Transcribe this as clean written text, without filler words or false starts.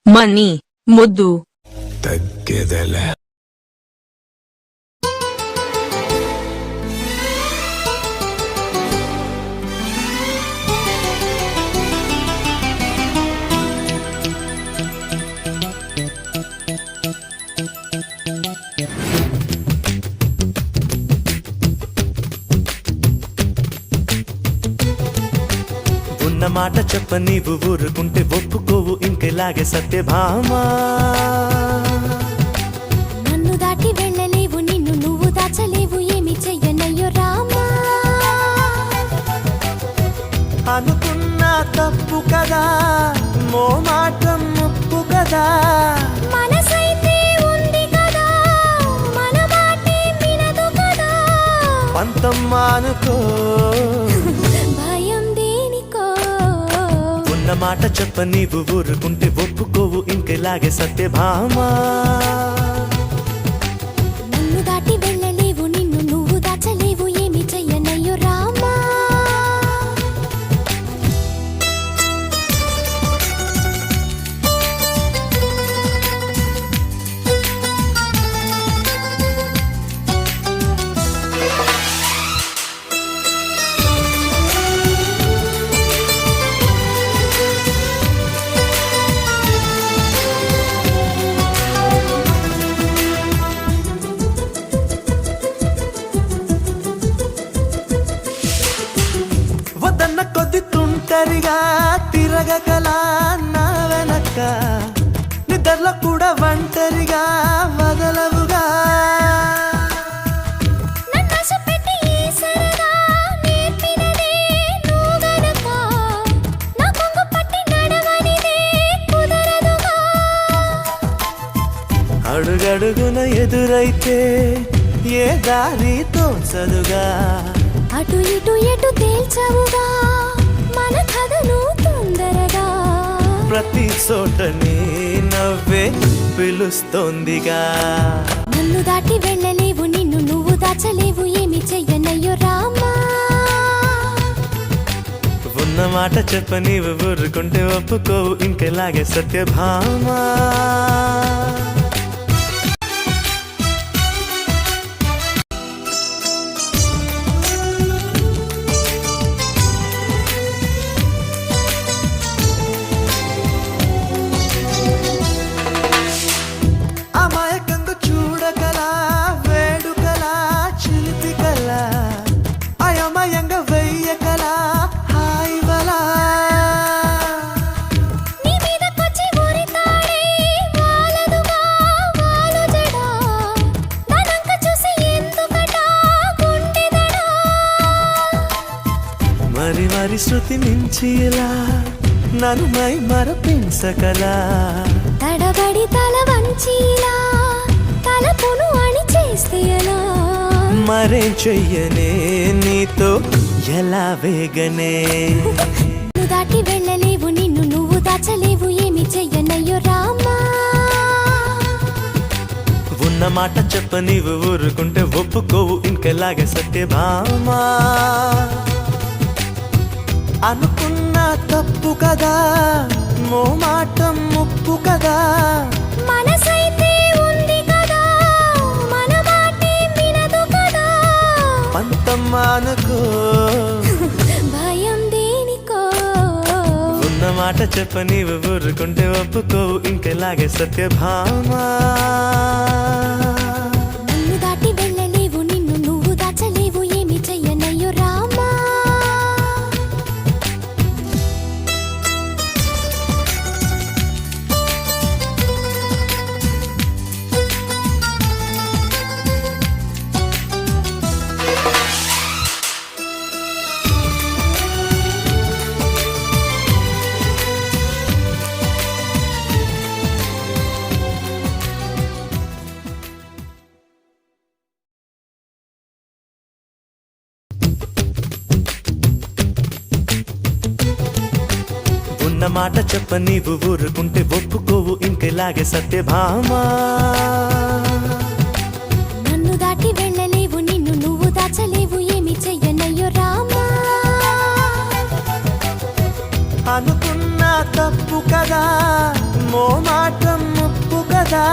Money ముద్దు తగ్గెదలే ఉన్న మాట చెప్ప నీవు ఊరుకుంటే ఒప్పుకోవు ఇంకెలాగే సత్యభామా నన్ను దాటి వెళ్ళలేవు నిన్ను నువ్వు దాచలేవు ఏమి చెయ్యనయ్యో రామా అనుకున్నా తప్పు కదా మో మాట ముప్పు కదా మనసైతే ఉంది కదా మన మాటే వినదు కదా పంతమ్మా అనుకో భయం దేనికో ఉన్న మాట చెప్ప నీవు ఊరుకుంటే ఒప్పుకోవు ఇంకెలాగే సత్యభామా నన్ను దాటి వెళ్ళలేవు నిన్ను నువ్వు దాచలేవు ఏమి చెయ్యనయ్యో రామా వదన్న కొద్ది తుంటరిగా తిరగకలా నా వెనక నిద్రలో కూడా ఒంటరిగా వదలవుగా నన్ను ఆశపెట్టి ఈ సరదా నేర్పినదే నువ్వు గనక నా కొంగు పట్టి నడవనిదే కుదరదుగా అడుగడుగున ఎదురైతే ఏ దారి తోచదుగా అటు ఇటు ఎటు తేల్చవుగా మన కథను తొందరగా ప్రతి చోటని నవ్వే పిలుస్తోందిగా నన్ను దాటి వెళ్ళలేవు నిన్ను నువ్వు దాచలేవు ఏమి చెయ్యనయ్యో రామా ఉన్న మాట చెప్ప నీవు ఊరుకుంటే ఒప్పుకోవు ఇంకెలాగే సత్యభామా అమాయకంగా చూడకలా వేడుకలా చిలిపికలా అయమయంగా వెయ్యకలా హాయివలా నీ మీదకొచ్చి ఉరితాడే వాలదుగా వాలు జడా నన్నంక చూసి ఎందుకట గుండెదడా మరి మరి శృతి మించి ఇలా నన్ను మై మరపించకలా తడబడి తల వంచిలా తలపును అణి చేస్తే ఎలా మరే చెయ్యనే నీతో ఎలా వేగనే నువ్వు దాటి వెళ్ళలేవు నిన్ను నువ్వు దాచలేవు ఏమి చెయ్యనయ్యో రామా ఉన్న మాట చెప్ప నీవు ఊరుకుంటే ఒప్పుకోవు ఇంకెలాగే సత్యభామా అనుకున్నా తప్పు కదా మో మాట ముప్పు కదా మనసైతే ఉంది కదా మన మాటే వినదు కదా పంతమ్మా అనుకో భయం దేనికో ఉన్న మాట చెప్ప నీవు ఊరుకుంటే ఒప్పుకోవు ఇంకెలాగే సత్యభామా నన్ను దాటి వెళ్ళలేవు నిన్ను నువ్వు దాచలేవు ఏమి చెయ్యనయ్యో రామా ఉన్న మాట చెప్ప నీవు ఊరుకుంటే ఒప్పుకోవు ఇంకెలాగే సత్యభామా నన్ను దాటి వెళ్ళలేవు నిన్ను నువ్వు దాచలేవు ఏమి చెయ్యనయ్యో రామా అనుకున్నా తప్పు కదా మో మాత్రం ముప్పు కదా.